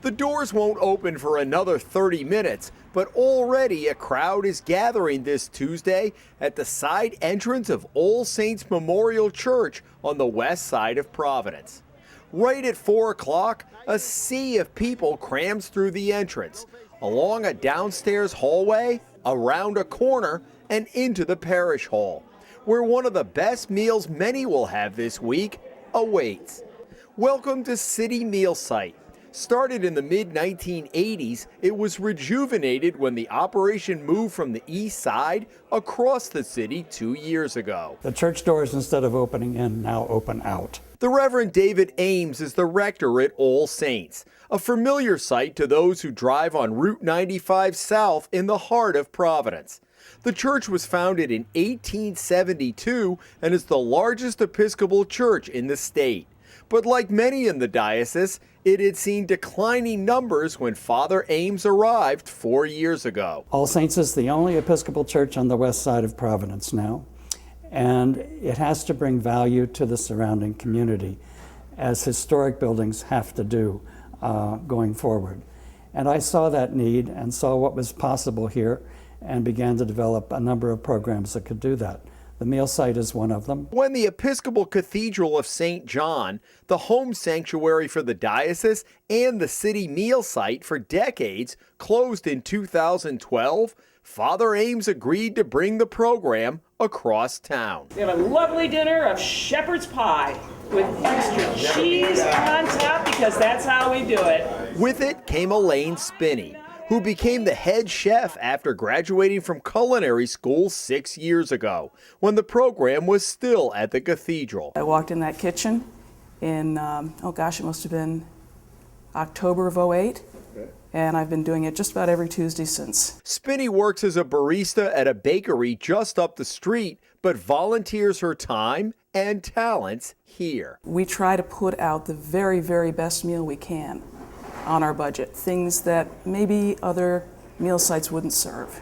The doors won't open for another 30 minutes, but already a crowd is gathering this Tuesday at the side entrance of All Saints Memorial Church on the west side of Providence. Right at 4 o'clock, a sea of people crams through the entrance, along a downstairs hallway, around a corner, and into the parish hall, where one of the best meals many will have this week awaits. Welcome to City Meal Site. Started in the mid-1980s, it was rejuvenated when the operation moved from the east side across the city 2 years ago. The church doors, instead of opening in, now open out. The Reverend David Ames is the rector at All Saints, a familiar sight to those who drive on Route 95 South in the heart of Providence. The church was founded in 1872 and is the largest Episcopal church in the state. But like many in the diocese, it had seen declining numbers when Father Ames arrived 4 years ago. All Saints is the only Episcopal church on the west side of Providence now, and it has to bring value to the surrounding community, as historic buildings have to do going forward. And I saw that need and saw what was possible here and began to develop a number of programs that could do that. The meal site is one of them. When the Episcopal Cathedral of St. John, the home sanctuary for the diocese, and the city meal site for decades closed in 2012, Father Ames agreed to bring the program across town. We have a lovely dinner of shepherd's pie with extra cheese on top because that's how we do it. With it came Elaine Spinney, who became the head chef after graduating from culinary school 6 years ago, when the program was still at the cathedral. I walked in that kitchen in, it must have been October of '08, and I've been doing it just about every Tuesday since. Spinney works as a barista at a bakery just up the street, but volunteers her time and talents here. We try to put out the very, very best meal we can on our budget, things that maybe other meal sites wouldn't serve.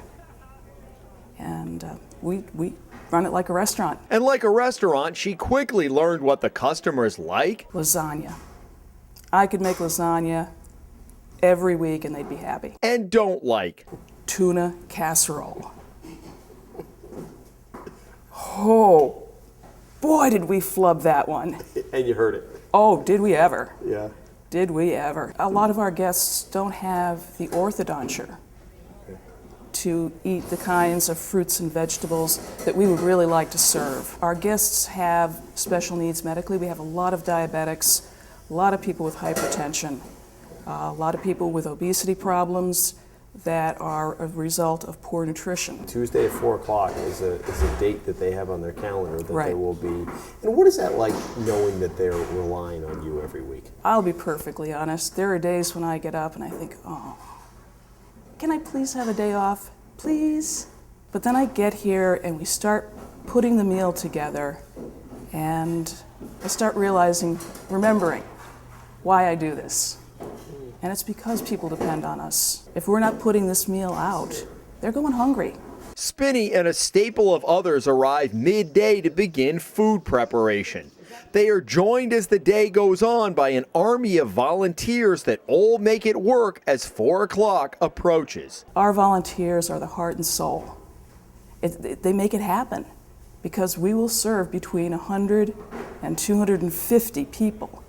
And we run it like a restaurant. And like a restaurant, she quickly learned what the customers like. Lasagna. I could make lasagna every week and they'd be happy. And don't like. Tuna casserole. Oh, boy, did we flub that one. And you heard it. Oh, did we ever? Yeah. Did we ever? A lot of our guests don't have the orthodonture to eat the kinds of fruits and vegetables that we would really like to serve. Our guests have special needs medically. We have a lot of diabetics, a lot of people with hypertension, a lot of people with obesity problems that are a result of poor nutrition. Tuesday at 4 o'clock is a date that they have on their calendar that Right. they will be. And what is that like, knowing that they're relying on you every week? I'll be perfectly honest. There are days when I get up and I think, oh, can I please have a day off? Please? But then I get here and we start putting the meal together and I start remembering why I do this. And it's because people depend on us. If we're not putting this meal out, they're going hungry. Spinney and a staple of others arrive midday to begin food preparation. They are joined as the day goes on by an army of volunteers that all make it work as 4 o'clock approaches. Our volunteers are the heart and soul. They make it happen because we will serve between 100 and 250 people.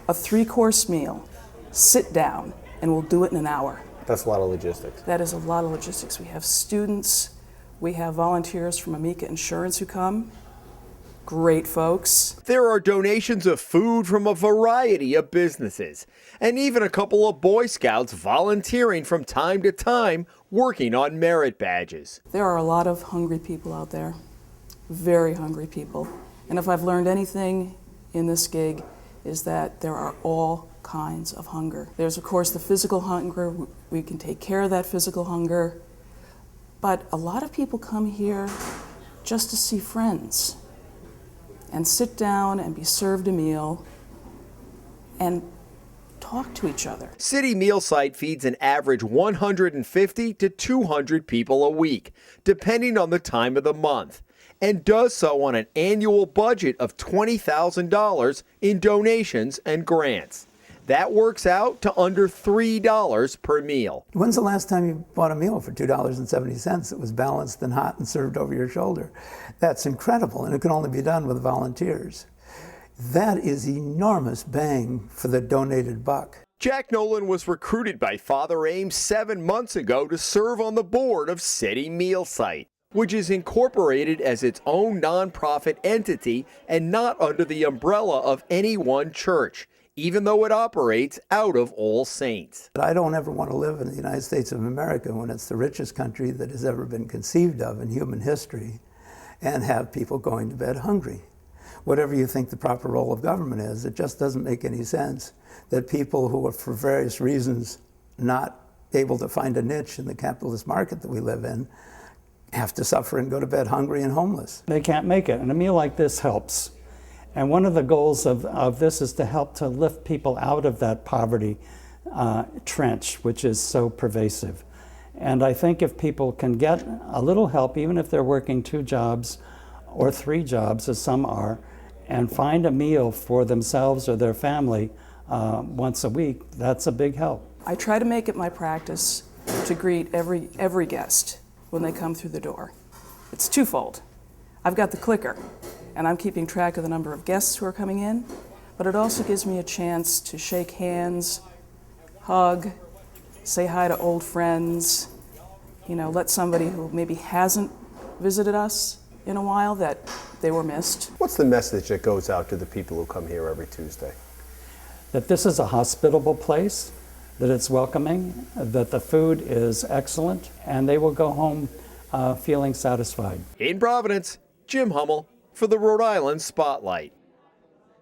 A 3-course meal. Sit down, and we'll do it in an hour. That's a lot of logistics. That is a lot of logistics. We have students, we have volunteers from Amica Insurance who come. Great folks. There are donations of food from a variety of businesses, and even a couple of Boy Scouts volunteering from time to time, working on merit badges. There are a lot of hungry people out there, very hungry people. And if I've learned anything in this gig, is that there are all kinds of hunger. There's, of course, the physical hunger. We can take care of that physical hunger. But a lot of people come here just to see friends and sit down and be served a meal and talk to each other. City Meal Site feeds an average 150 to 200 people a week, depending on the time of the month, and does so on an annual budget of $20,000 in donations and grants. That works out to under $3 per meal. When's the last time you bought a meal for $2.70 that was balanced and hot and served over your shoulder? That's incredible, and it can only be done with volunteers. That is enormous bang for the donated buck. Jack Nolan was recruited by Father Ames 7 months ago to serve on the board of City Meal Site, which is incorporated as its own nonprofit entity and not under the umbrella of any one church, even though it operates out of All Saints. I don't ever want to live in the United States of America when it's the richest country that has ever been conceived of in human history and have people going to bed hungry. Whatever you think the proper role of government is, it just doesn't make any sense that people who are for various reasons not able to find a niche in the capitalist market that we live in have to suffer and go to bed hungry and homeless. They can't make it, and a meal like this helps. And one of the goals of this is to help to lift people out of that poverty trench, which is so pervasive. And I think if people can get a little help, even if they're working 2 jobs or 3 jobs, as some are, and find a meal for themselves or their family once a week, that's a big help. I try to make it my practice to greet every guest when they come through the door. It's twofold. I've got the clicker, and I'm keeping track of the number of guests who are coming in, but it also gives me a chance to shake hands, hug, say hi to old friends, let somebody who maybe hasn't visited us in a while that they were missed. What's the message that goes out to the people who come here every Tuesday? That this is a hospitable place, that it's welcoming, that the food is excellent, and they will go home feeling satisfied. In Providence, Jim Hummel for the Rhode Island Spotlight.